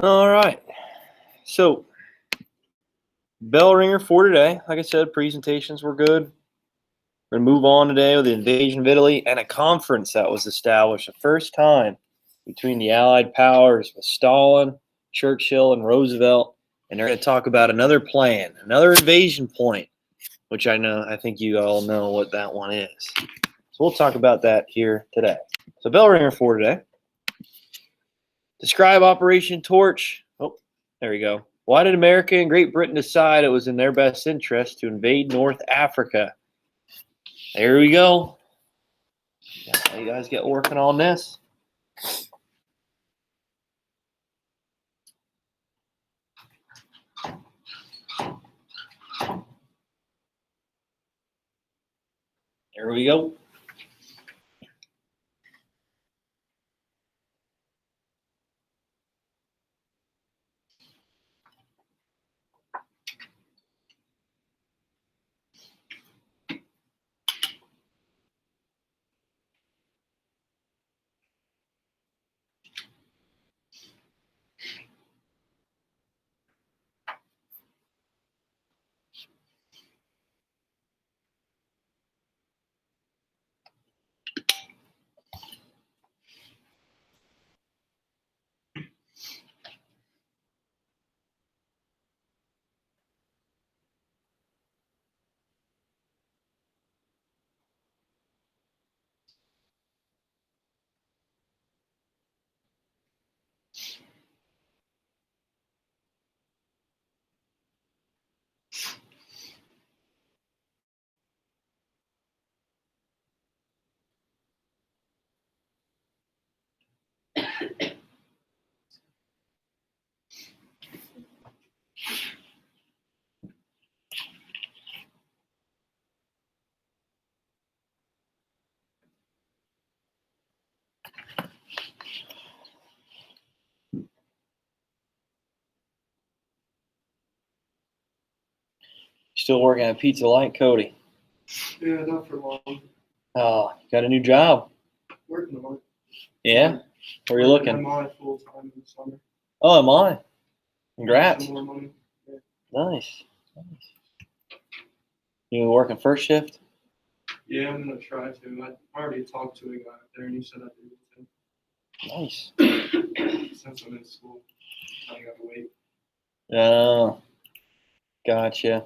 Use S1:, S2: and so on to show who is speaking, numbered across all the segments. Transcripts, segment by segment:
S1: All right. So, bell ringer for today. Like I said, presentations were good. We're going to move on today with the invasion of Italy and a conference that was established the first time between the Allied powers with Stalin, Churchill, and Roosevelt. And they're going to talk about another plan, another invasion point, which I think you all know what that one is. So we'll talk about that here today. So bell ringer for today. Describe Operation Torch. Oh, there we go. Why did America and Great Britain decide it was in their best interest to invade North Africa? There we go. Now you guys get working on this. There we go. Still working at Pizza Light, Cody?
S2: Yeah, not for long.
S1: Oh, you got a new job?
S2: Working on it.
S1: Yeah? Where are you looking?
S2: I'm on full time in the summer.
S1: Oh, am I? Congrats.
S2: Some more money. Yeah.
S1: Nice. You working first shift?
S2: Yeah, I'm gonna try to. I already talked to a guy up there, and he said I'd be able
S1: Nice.
S2: to. Since I'm in school, I gotta wait.
S1: Oh, gotcha.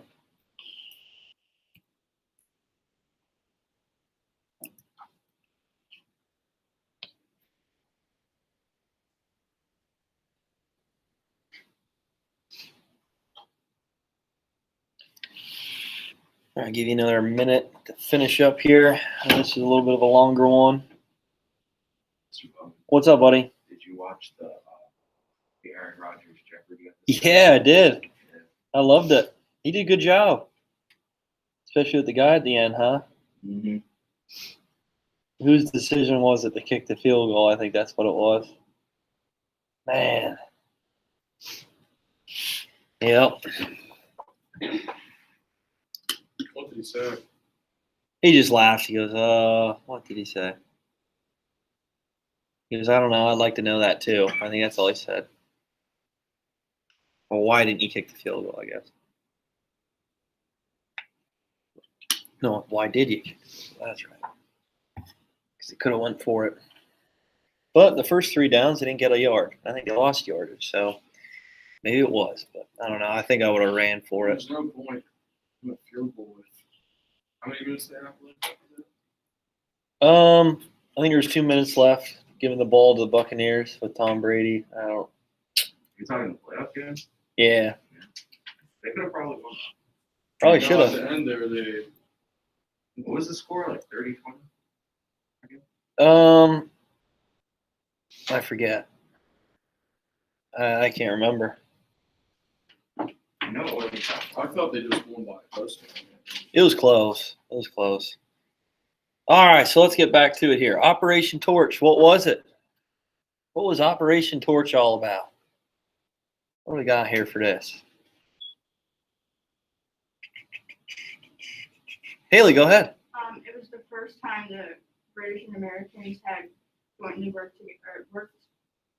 S1: I'll give you another minute to finish up here. This is a little bit of a longer one. What's up, buddy?
S3: Did you watch the Aaron Rodgers Jeopardy?
S1: Yeah, I did. Yeah. I loved it. He did a good job, especially with the guy at the end, huh?
S3: Mm-hmm.
S1: Whose decision was it to kick the field goal? I think that's what it was. Man. Yep.
S2: What did he say?
S1: He just laughed. He goes, what did he say? He goes, I don't know. I'd like to know that too. I think that's all he said. Well, why didn't you kick the field goal, I guess? No, why did you? That's right. Because he could have went for it. But the first 3 downs, they didn't get a yard. I think they lost yardage. So maybe it was. But I don't know. I think I would have ran for it.
S2: There's no point in a field goal with how many minutes they have left?
S1: I think there's 2 minutes left, giving the ball to the Buccaneers with Tom Brady. I don't.
S2: You're talking the playoff game?
S1: Yeah.
S2: They could have probably won.
S1: Probably should have.
S2: At the end there, what was the score? Like 30-20?
S1: I forget. I can't remember.
S2: No, I thought they just won by a touchdown.
S1: It was close. It was close. All right, so let's get back to it here. Operation Torch. What was it? What was Operation Torch all about? What do we got here for this? Haley, go ahead.
S4: It was the first time the British and Americans had jointly worked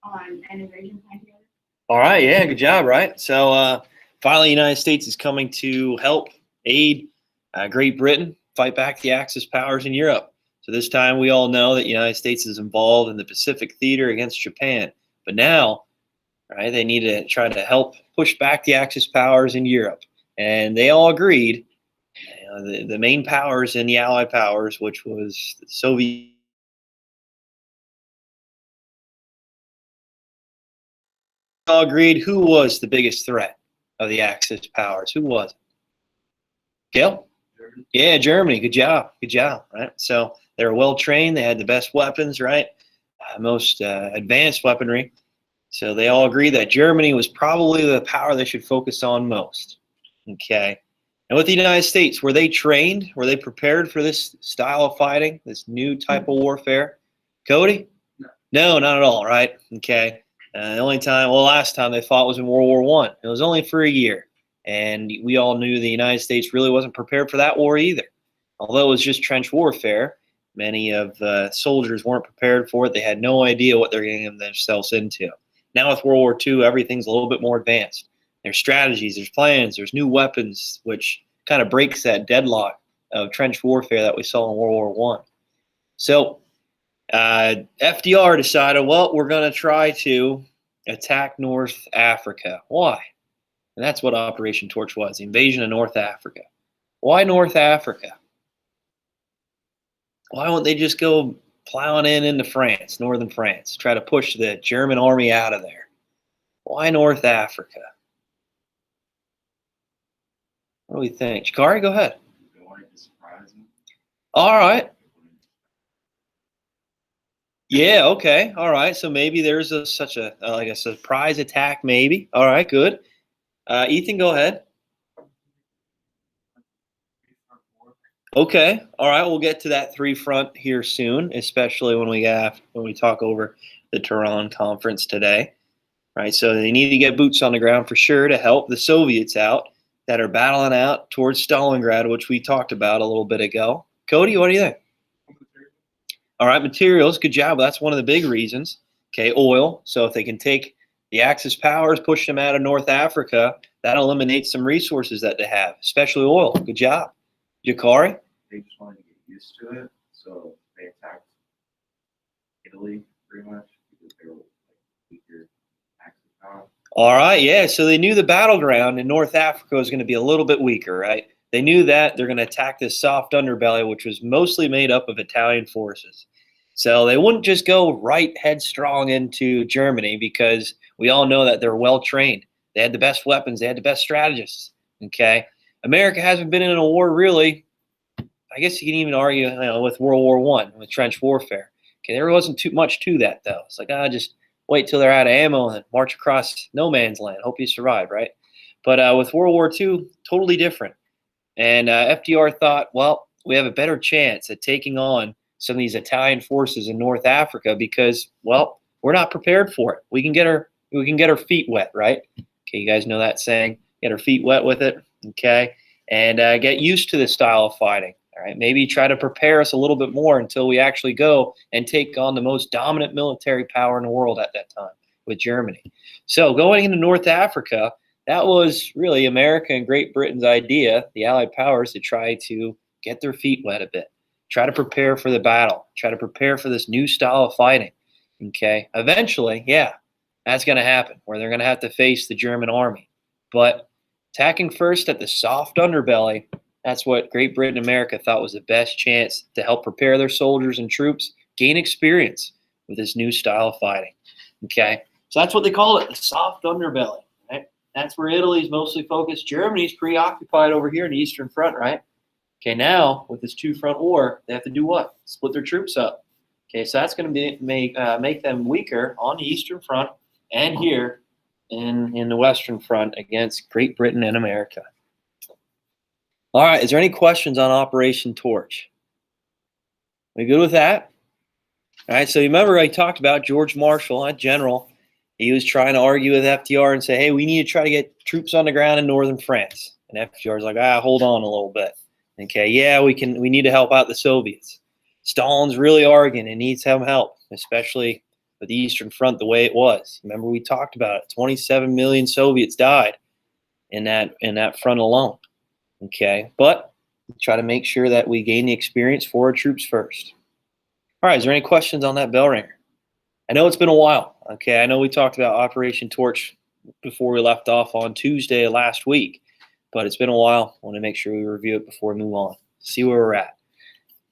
S4: on an invasion plan together.
S1: All right, yeah, good job, right? So finally, the United States is coming to help aid Great Britain fight back the Axis powers in Europe. So this time, we all know that the United States is involved in the Pacific theater against Japan. But now, right, they need to try to help push back the Axis powers in Europe. And they all agreed, the main powers and the Allied powers, which was the Soviet, all agreed who was the biggest threat of the Axis powers. Who was it? Gail?
S3: Germany.
S1: Yeah, Germany. Good job. Good job. Right. So they were well trained. They had the best weapons, right? Most advanced weaponry. So they all agree that Germany was probably the power they should focus on most. Okay. And with the United States, were they trained? Were they prepared for this style of fighting, this new type of warfare? Cody?
S3: No.
S1: No, not at all, right? Okay. The only time, well, last time they fought was in World War I. It was only for a year. And we all knew the United States really wasn't prepared for that war either. Although it was just trench warfare, many of the soldiers weren't prepared for it. They had no idea what they're getting themselves into. Now with World War II, everything's a little bit more advanced. There's strategies, there's plans, there's new weapons, which kind of breaks that deadlock of trench warfare that we saw in World War I. So FDR decided, well, we're going to try to attack North Africa. Why? And that's what Operation Torch was, the invasion of North Africa. Why North Africa? Why won't they just go plowing into France, northern France, try to push the German army out of there? Why North Africa? What do we think? Shikari, go ahead.
S3: They wanted to surprise them.
S1: All right. Yeah, okay. All right. So maybe there's such a like a surprise attack, maybe. All right, good. Ethan, go ahead. Okay. All right. We'll get to that three front here soon, especially when we talk over the Tehran Conference today. Right. So they need to get boots on the ground for sure to help the Soviets out that are battling out towards Stalingrad, which we talked about a little bit ago. Cody, what do you think? All right, materials. Good job. That's one of the big reasons. Okay, oil. So if they can take the Axis powers, push them out of North Africa, that eliminates some resources that they have, especially oil. Good job. Jakari?
S3: They just wanted to get used to it, so they attacked Italy pretty much because they were like weaker Axis power.
S1: All right, yeah. So they knew the battleground in North Africa was going to be a little bit weaker, right? They knew that they're going to attack this soft underbelly, which was mostly made up of Italian forces. So they wouldn't just go right headstrong into Germany because we all know that they're well trained. They had the best weapons. They had the best strategists. Okay, America hasn't been in a war really. I guess you can even argue, with World War I, with trench warfare. Okay, there wasn't too much to that though. It's like just wait till they're out of ammo and march across no man's land. Hope you survive, right? But with World War II, totally different. And FDR thought, well, we have a better chance at taking on some of these Italian forces in North Africa because, well, we're not prepared for it. We can get our feet wet, right? Okay, you guys know that saying, get our feet wet with it, okay? And get used to this style of fighting, all right? Maybe try to prepare us a little bit more until we actually go and take on the most dominant military power in the world at that time with Germany. So going into North Africa, that was really America and Great Britain's idea, the Allied powers, to try to get their feet wet a bit, try to prepare for the battle, try to prepare for this new style of fighting. Okay, eventually, yeah, that's going to happen, where they're going to have to face the German army. But attacking first at the soft underbelly, that's what Great Britain and America thought was the best chance to help prepare their soldiers and troops, gain experience with this new style of fighting. Okay, so that's what they call it, the soft underbelly. That's where Italy's mostly focused. Germany's preoccupied over here in the Eastern Front, right? Okay, now with this two-front war, they have to do what? Split their troops up. Okay, so that's going to make them weaker on the Eastern Front and here in the Western Front against Great Britain and America. All right, is there any questions on Operation Torch? We good with that? All right, so remember I talked about George Marshall, that general. He was trying to argue with FDR and say, hey, we need to try to get troops on the ground in northern France. And FDR's like, hold on a little bit. Okay, yeah, we need to help out the Soviets. Stalin's really arguing and needs some help, especially with the Eastern Front the way it was. Remember, we talked about it. 27 million Soviets died in that front alone. Okay, but try to make sure that we gain the experience for our troops first. All right, is there any questions on that bell ringer? I know it's been a while. Okay, I know we talked about Operation Torch before we left off on Tuesday last week, but it's been a while. I want to make sure we review it before we move on. See where we're at.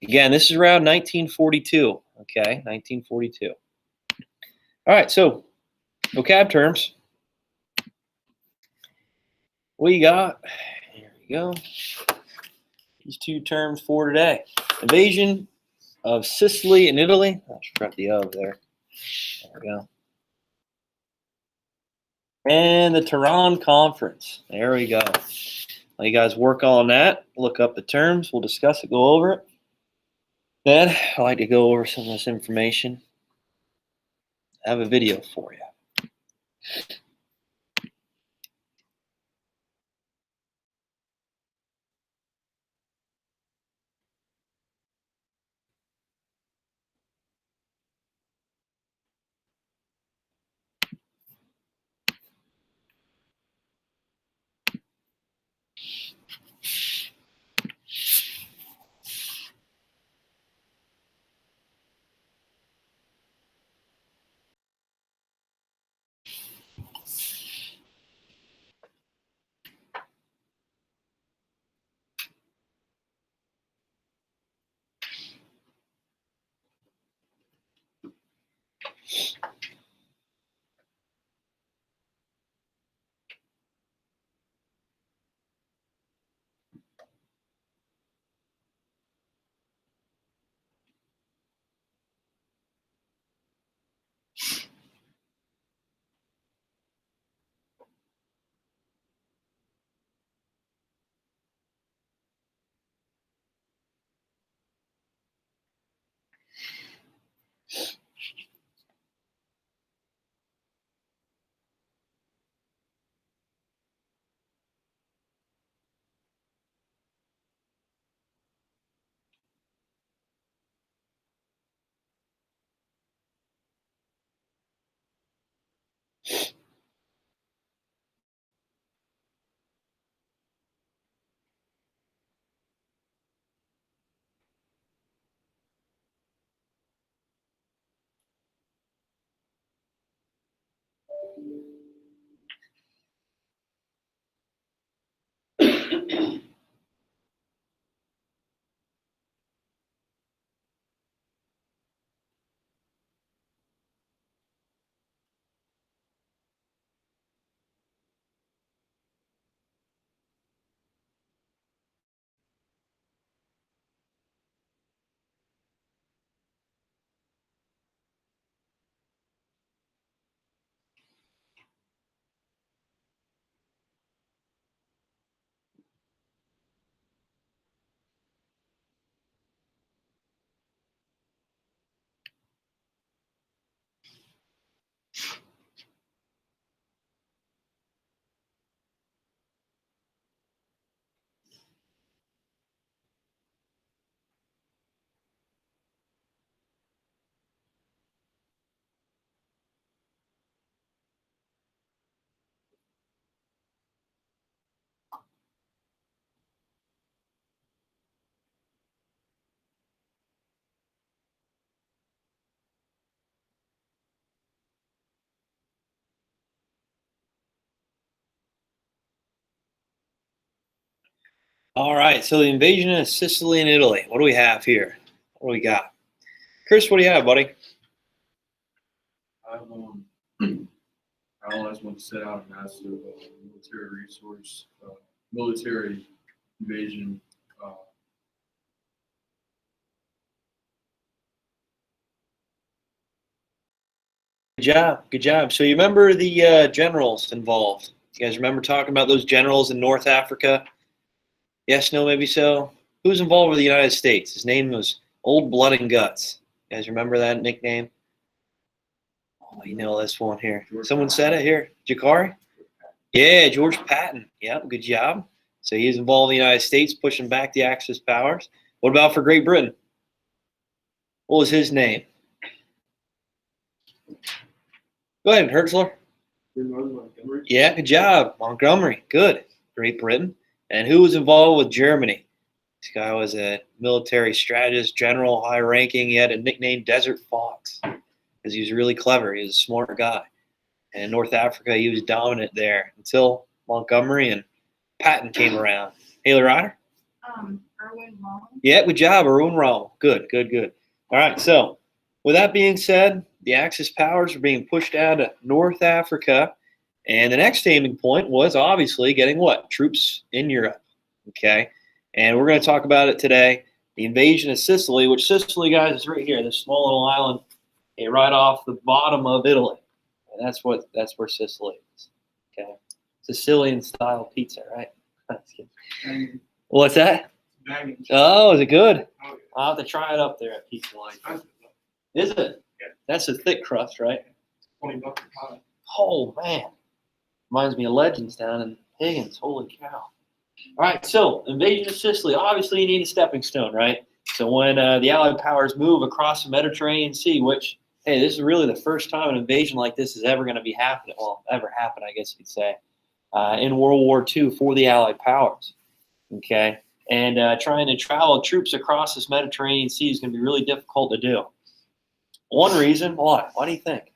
S1: Again, this is around 1942. Okay, 1942. All right, so vocab terms. What you got? Here we go. These two terms for today. Invasion of Sicily and Italy. I should write the O there. There we go. And the Tehran Conference. There we go. Let you guys work on that. Look up the terms. We'll discuss it, go over it. Then I like to go over some of this information. I have a video for you. All right, so the invasion of Sicily and Italy. What do we have here? What do we got? Chris, what do you have, buddy?
S2: I always want to set out a massive military resource, military invasion.
S1: Good job. Good job. So you remember the generals involved? You guys remember talking about those generals in North Africa? Yes, no, maybe so. Who's involved with the United States? His name was Old Blood and Guts. You guys remember that nickname? Oh, you know this one here. Someone said it here. Jakari? Yeah, George Patton. Yep, good job. So he's involved in the United States, pushing back the Axis powers. What about for Great Britain? What was his name? Go ahead, Hertzler.
S2: Montgomery.
S1: Yeah, good job. Montgomery, good. Great Britain. And who was involved with Germany? This guy was a military strategist, general, high ranking. He had a nickname Desert Fox because he was really clever. He was a smart guy. And in North Africa, he was dominant there until Montgomery and Patton came around. Haley Ryder?
S4: Erwin Rommel.
S1: Yeah, good job, Erwin Rommel. Good, good, good. All right, so with that being said, the Axis powers are being pushed out of North Africa. And the next aiming point was obviously getting what? Troops in Europe. Okay. And we're going to talk about it today. The invasion of Sicily, which Sicily, guys, is right here, this small little island right off the bottom of Italy. And that's where Sicily is. Okay. Sicilian style pizza, right? What's that?
S2: Banging.
S1: Oh, is it good?
S2: Oh, yeah.
S1: I'll have to try it up there at Pizza Light.
S2: That's
S1: Is it?
S2: Yeah.
S1: That's a thick crust, right?
S2: $20 a pie.
S1: Oh, man. Reminds me of Legends down in Higgins. Holy cow. All right, so invasion of Sicily. Obviously, you need a stepping stone, right? So when the Allied powers move across the Mediterranean Sea, which, hey, this is really the first time an invasion like this is ever going to be happening. Well, ever happen, I guess you'd say, in World War II for the Allied powers. Okay? And trying to travel troops across this Mediterranean Sea is going to be really difficult to do. One reason, why? Why do you think?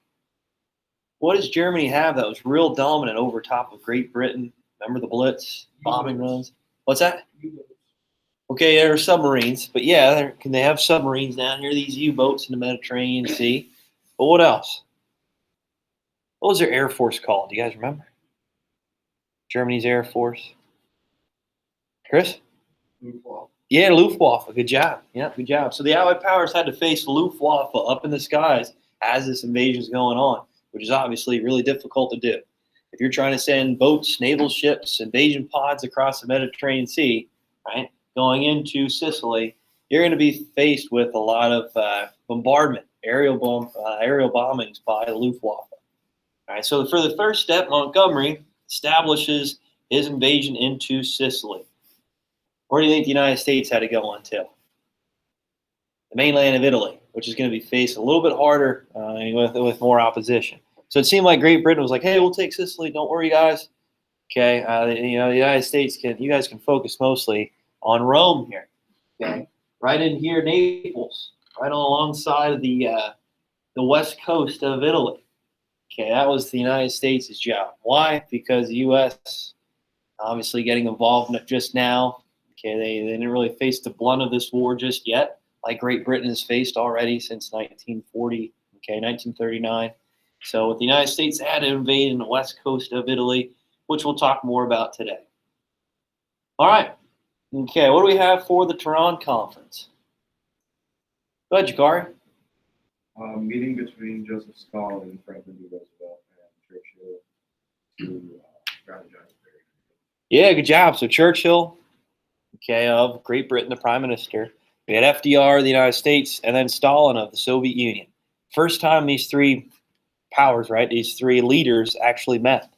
S1: What does Germany have that was real dominant over top of Great Britain? Remember the Blitz, bombing runs? What's that? Okay, there are submarines, but yeah, can they have submarines down here? These U-boats in the Mediterranean Sea. But what else? What was their air force called? Do you guys remember? Germany's air force. Chris?
S2: Luftwaffe.
S1: Yeah, Luftwaffe. Good job. Yeah, good job. So the Allied powers had to face Luftwaffe up in the skies as this invasion is going on, which is obviously really difficult to do. If you're trying to send boats, naval ships, invasion pods across the Mediterranean Sea, right, going into Sicily, you're going to be faced with a lot of bombardment, aerial bombings by the Luftwaffe. All right, so for the first step, Montgomery establishes his invasion into Sicily. Where do you think the United States had to go until? The mainland of Italy, which is going to be faced a little bit harder with more opposition. So it seemed like Great Britain was like, hey, we'll take Sicily. Don't worry, guys. Okay, the United States you guys can focus mostly on Rome here. Okay, right in here, Naples, right alongside of the west coast of Italy. Okay, that was the United States' job. Why? Because the U.S. obviously getting involved just now. Okay, they didn't really face the blunt of this war just yet, like Great Britain has faced already since 1940. Okay, 1939. So with the United States, they had to invade in the west coast of Italy, which we'll talk more about today. All right. Okay, what do we have for the Tehran Conference? Go ahead, Jakari.
S3: Meeting between Joseph Stalin and Franklin D. Roosevelt and Churchill to strategize.
S1: Yeah, good job. So Churchill, okay, of Great Britain, the Prime Minister. We had FDR of the United States, and then Stalin of the Soviet Union. First time these three powers, right, these three leaders actually met.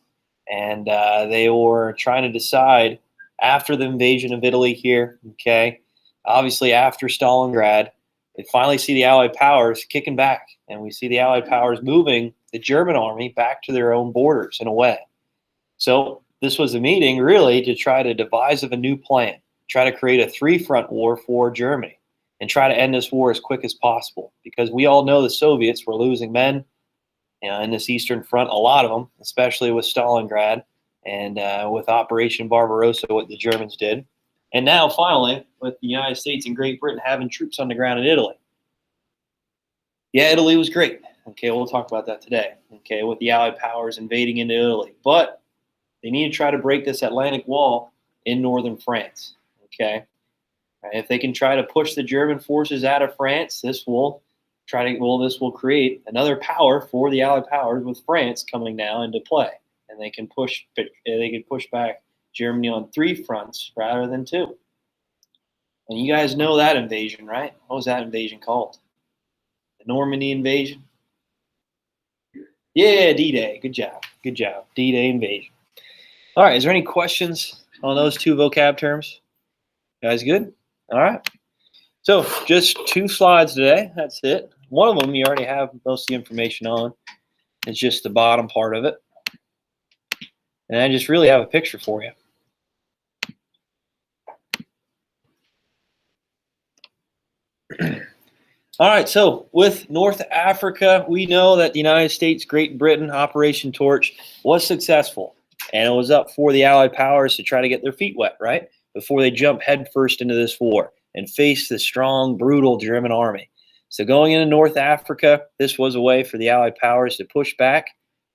S1: And they were trying to decide after the invasion of Italy here, okay, obviously after Stalingrad, they finally see the Allied powers kicking back. And we see the Allied powers moving the German army back to their own borders in a way. So this was a meeting really to try to devise a new plan, try to create a three-front war for Germany and try to end this war as quick as possible. Because we all know the Soviets were losing men in this Eastern Front, a lot of them, especially with Stalingrad and with Operation Barbarossa, what the Germans did. And now, finally, with the United States and Great Britain having troops on the ground in Italy. Yeah, Italy was great. Okay, we'll talk about that today. Okay, with the Allied powers invading into Italy. But they need to try to break this Atlantic wall in northern France. Okay, if they can try to push the German forces out of France, this will create another power for the Allied powers with France coming now into play, and they can push back Germany on three fronts rather than two. And you guys know that invasion, right? What was that invasion called? The Normandy Invasion? Yeah, D-Day. Good job. Good job. D-Day invasion. All right, is there any questions on those two vocab terms? You guys good? All right. So just 2 slides today. That's it. One of them you already have most of the information on. It's just the bottom part of it. And I just really have a picture for you. All right, so with North Africa, we know that the United States, Great Britain, Operation Torch was successful. And it was up for the Allied powers to try to get their feet wet, right? Before they jump headfirst into this war and face the strong, brutal German army. So going into North Africa, this was a way for the Allied powers to push back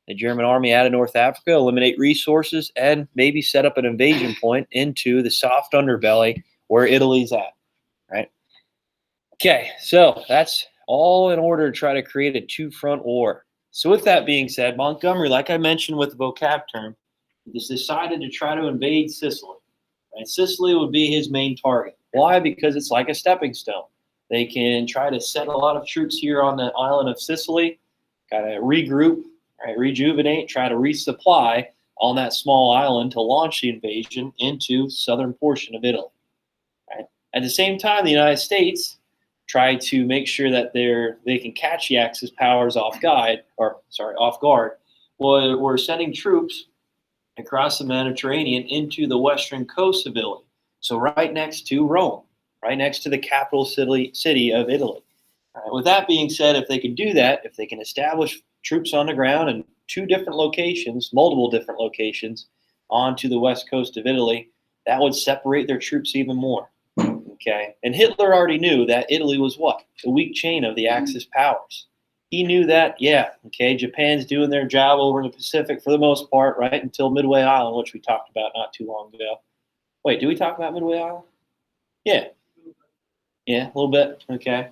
S1: the German army out of North Africa, eliminate resources, and maybe set up an invasion point into the soft underbelly where Italy's at, right? Okay, so that's all in order to try to create a two-front war. So with that being said, Montgomery, like I mentioned with the vocab term, has decided to try to invade Sicily. Right? Sicily would be his main target. Why? Because it's like a stepping stone. They can try to set a lot of troops here on the island of Sicily, kind of regroup, right, rejuvenate, try to resupply on that small island to launch the invasion into southern portion of Italy. Right? At the same time, the United States try to make sure that they can catch the Axis powers off guard. We're sending troops across the Mediterranean into the western coast of Italy. So right next to Rome, right next to the capital city of Italy. With that being said, if they can do that, if they can establish troops on the ground in two different locations, multiple different locations, onto the west coast of Italy, that would separate their troops even more. Okay, and Hitler already knew that Italy was what? The weak chain of the Axis powers. He knew that, yeah, okay, Japan's doing their job over in the Pacific for the most part, right, until Midway Island, which we talked about not too long ago. Wait, did we talk about Midway Island? Yeah. Yeah, a little bit, okay.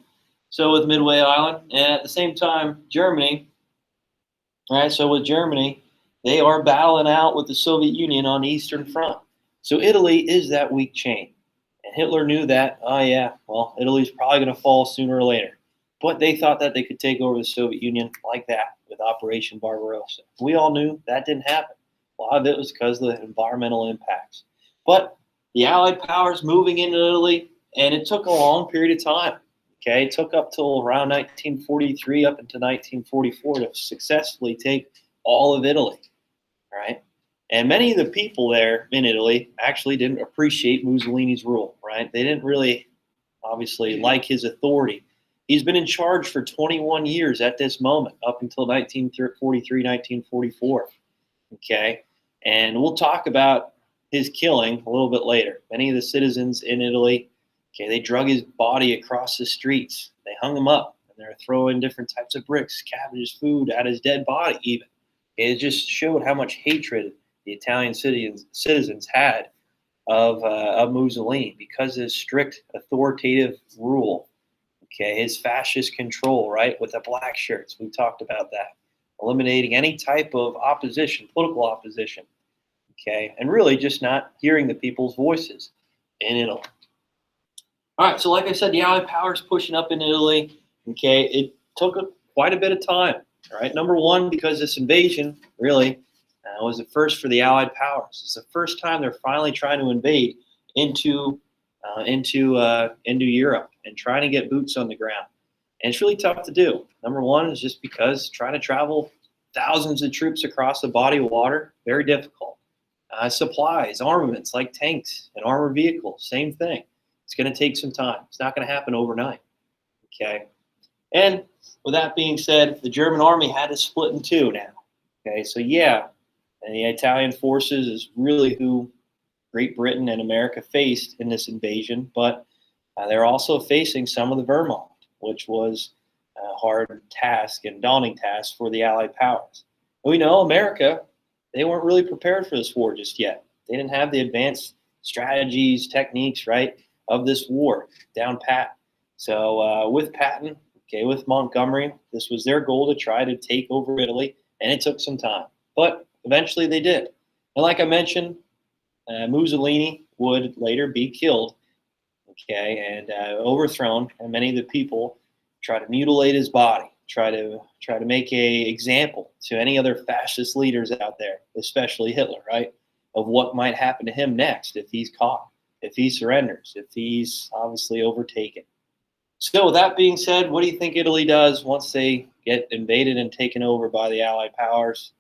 S1: So with Midway Island, and at the same time, Germany, all right, so with Germany, they are battling out with the Soviet Union on the Eastern Front. So Italy is that weak chain. And Hitler knew that, oh yeah, well, Italy's probably going to fall sooner or later. But they thought that they could take over the Soviet Union like that with Operation Barbarossa. We all knew that didn't happen. A lot of it was because of the environmental impacts. But the Allied powers moving into Italy, and it took a long period of time. Okay, it took up till around 1943 up into 1944 to successfully take all of Italy, right? And many of the people there in Italy actually didn't appreciate Mussolini's rule, right? They didn't really, obviously, like his authority. He's been in charge for 21 years at this moment, up until 1943, 1944, okay? And we'll talk about his killing a little bit later. Many of the citizens in Italy, okay, they drug his body across the streets. They hung him up, and they're throwing different types of bricks, cabbages, food at his dead body even. It just showed how much hatred the Italian citizens had of Mussolini because of his strict authoritative rule. Okay, his fascist control, right, with the black shirts. We talked about that. Eliminating any type of opposition, political opposition. Okay, and really just not hearing the people's voices in Italy. All right, so like I said, the Allied powers pushing up in Italy. Okay, it took quite a bit of time. All right, number one, because this invasion really was the first for the Allied powers. It's the first time they're finally trying to invade into Europe and trying to get boots on the ground. And it's really tough to do. Number one is just because trying to travel thousands of troops across a body of water, very difficult. Supplies, armaments like tanks and armored vehicles, same thing. It's going to take some time. It's not going to happen overnight. Okay. And with that being said, the German army had to split in two now. Okay. So yeah, and the Italian forces is really who Great Britain and America faced in this invasion, but they're also facing some of the Wehrmacht, which was a hard task and daunting task for the Allied powers. We know America, they weren't really prepared for this war just yet. They didn't have the advanced strategies, techniques, right, of this war down pat. So with Patton, okay, with Montgomery, this was their goal to try to take over Italy, and it took some time. But eventually they did. And like I mentioned, Mussolini would later be killed, okay, and overthrown, and many of the people try to mutilate his body, try to make a example to any other fascist leaders out there, especially Hitler, right, of what might happen to him next if he's caught, if he surrenders, if he's obviously overtaken. So with that being said, what do you think Italy does once they get invaded and taken over by the Allied powers.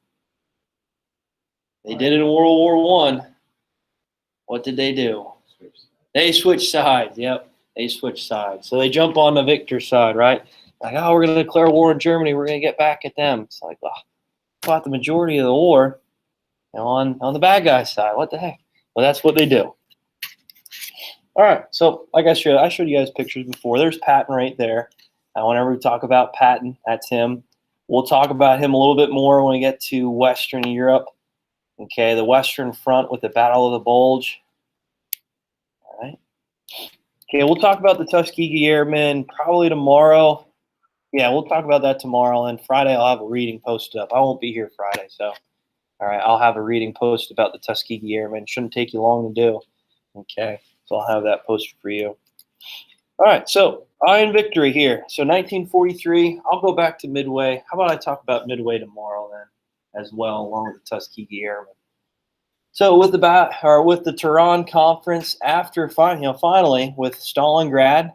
S1: They did it in World War I. What did they do? They switched sides. Yep, they switched sides. So they jump on the victor's side, right? Like, oh, we're going to declare war on Germany. We're going to get back at them. It's like, well, fought the majority of the war, on the bad guy's side. What the heck? Well, that's what they do. All right. So like I showed you guys pictures before. There's Patton right there. Whenever we talk about Patton, that's him. We'll talk about him a little bit more when we get to Western Europe. Okay, the Western Front with the Battle of the Bulge. All right. Okay, we'll talk about the Tuskegee Airmen probably tomorrow. Yeah, we'll talk about that tomorrow. And Friday, I'll have a reading posted up. I won't be here Friday, so all right, I'll have a reading posted about the Tuskegee Airmen. Shouldn't take you long to do. Okay, so I'll have that posted for you. All right, so Iron Victory here. So 1943, I'll go back to Midway. How about I talk about Midway tomorrow then as well, along with the Tuskegee Airmen. So with the Tehran Conference, after finally with Stalingrad,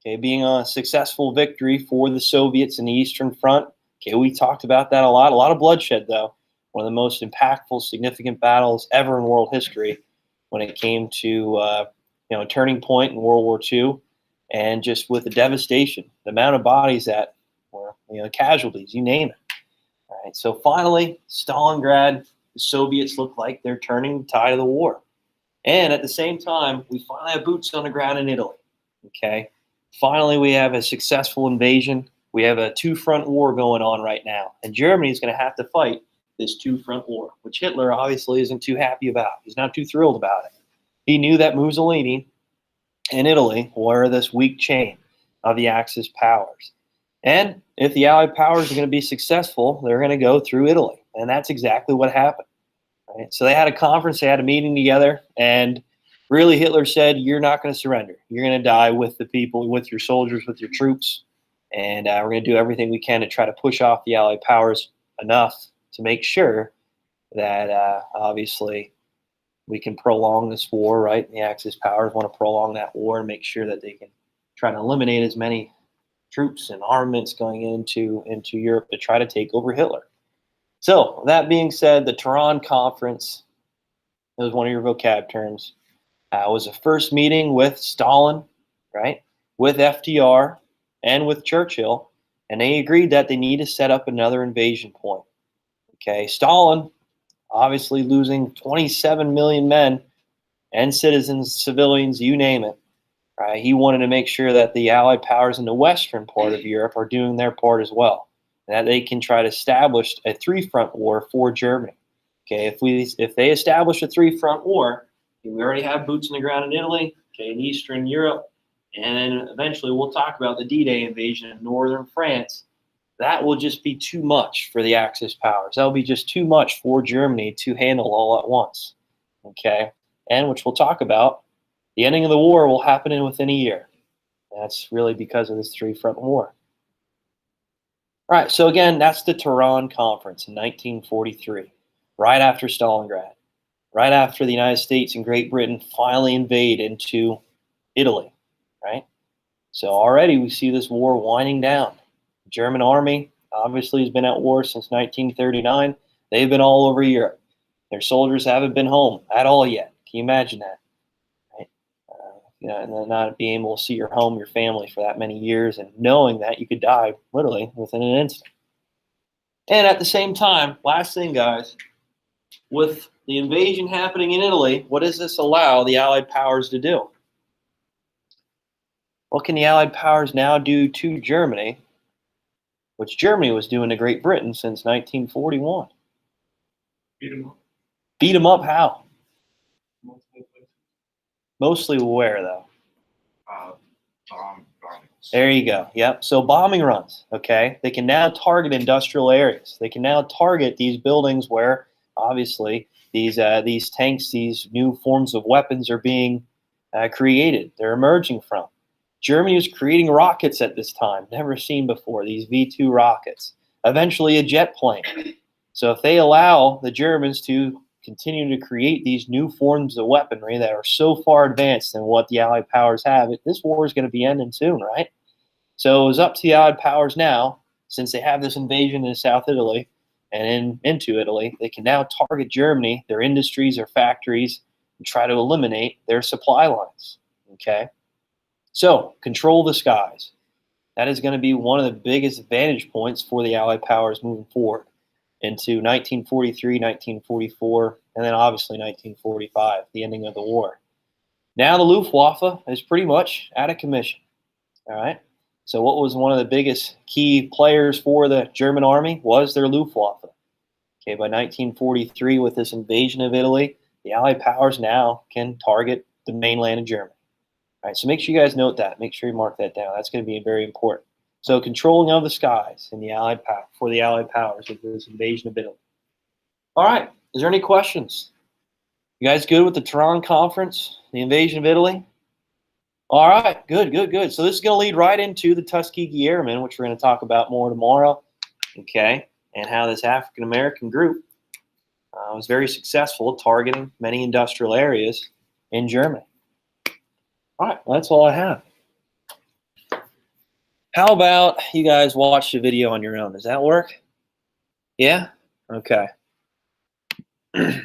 S1: okay, being a successful victory for the Soviets in the Eastern Front. Okay, we talked about that a lot of bloodshed though. One of the most impactful, significant battles ever in world history when it came to a turning point in World War II, and just with the devastation, the amount of bodies that were, casualties, you name it. All right, so finally, Stalingrad, the Soviets look like they're turning the tide of the war. And at the same time, we finally have boots on the ground in Italy. Okay, finally we have a successful invasion. We have a two-front war going on right now. And Germany is going to have to fight this two-front war, which Hitler obviously isn't too happy about. He's not too thrilled about it. He knew that Mussolini and Italy were this weak chain of the Axis powers. And if the Allied powers are going to be successful, they're going to go through Italy. And that's exactly what happened. Right? So they had a conference, they had a meeting together, and really Hitler said, you're not going to surrender. You're going to die with the people, with your soldiers, with your troops. And we're going to do everything we can to try to push off the Allied powers enough to make sure that obviously we can prolong this war, right? The Axis powers want to prolong that war and make sure that they can try to eliminate as many troops and armaments going into Europe to try to take over Hitler. So that being said, the Tehran Conference, that was one of your vocab terms, was the first meeting with Stalin, right, with FDR, and with Churchill, and they agreed that they need to set up another invasion point. Okay, Stalin, obviously losing 27 million men and citizens, civilians, you name it. Right? He wanted to make sure that the Allied powers in the western part of Europe are doing their part as well, and that they can try to establish a three-front war for Germany. Okay, if they establish a three-front war, we already have boots on the ground in Italy, okay, in Eastern Europe, and then eventually we'll talk about the D-Day invasion in northern France. That will just be too much for the Axis powers. That will be just too much for Germany to handle all at once. Okay, and which we'll talk about. The ending of the war will happen within a year. That's really because of this three-front war. All right, so again, that's the Tehran Conference in 1943, right after Stalingrad, right after the United States and Great Britain finally invade into Italy, right? So already we see this war winding down. The German army obviously has been at war since 1939. They've been all over Europe. Their soldiers haven't been home at all yet. Can you imagine that? And then not being able to see your home, your family for that many years, and knowing that you could die literally within an instant. And at the same time, last thing, guys, with the invasion happening in Italy, what does this allow the Allied powers to do? What can the Allied powers now do to Germany, which Germany was doing to Great Britain since 1941?
S2: Beat them up.
S1: Beat them up how?
S2: Multiple places.
S1: Mostly where, though?
S3: Bombings.
S1: There you go. Yep. So bombing runs, okay? They can now target industrial areas. They can now target these buildings where, obviously, these tanks, these new forms of weapons are being created. They're emerging from. Germany was creating rockets at this time, never seen before, these V-2 rockets. Eventually a jet plane. So if they allow the Germans to continue to create these new forms of weaponry that are so far advanced than what the Allied powers have, this war is going to be ending soon, right? So it was up to the Allied powers now since they have this invasion in South Italy and into Italy, they can now target Germany, their industries, their factories, and try to eliminate their supply lines. Okay? So, control the skies. That is going to be one of the biggest vantage points for the Allied powers moving forward into 1943, 1944, and then obviously 1945, the ending of the war. Now the Luftwaffe is pretty much out of commission. All right. So what was one of the biggest key players for the German army was their Luftwaffe. Okay, by 1943, with this invasion of Italy, the Allied powers now can target the mainland of Germany. All right, so make sure you guys note that. Make sure you mark that down. That's going to be very important. So controlling of the skies in the Allied power for the Allied powers with this invasion of Italy. All right, is there any questions? You guys good with the Tehran Conference, the invasion of Italy? All right, good, good, good. So this is going to lead right into the Tuskegee Airmen, which we're going to talk about more tomorrow, okay, and how this African-American group was very successful targeting many industrial areas in Germany. All right, well, that's all I have. How about you guys watch the video on your own? Does that work? Yeah? Okay. Give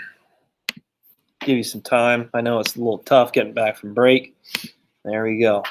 S1: you some time. I know it's a little tough getting back from break. There we go.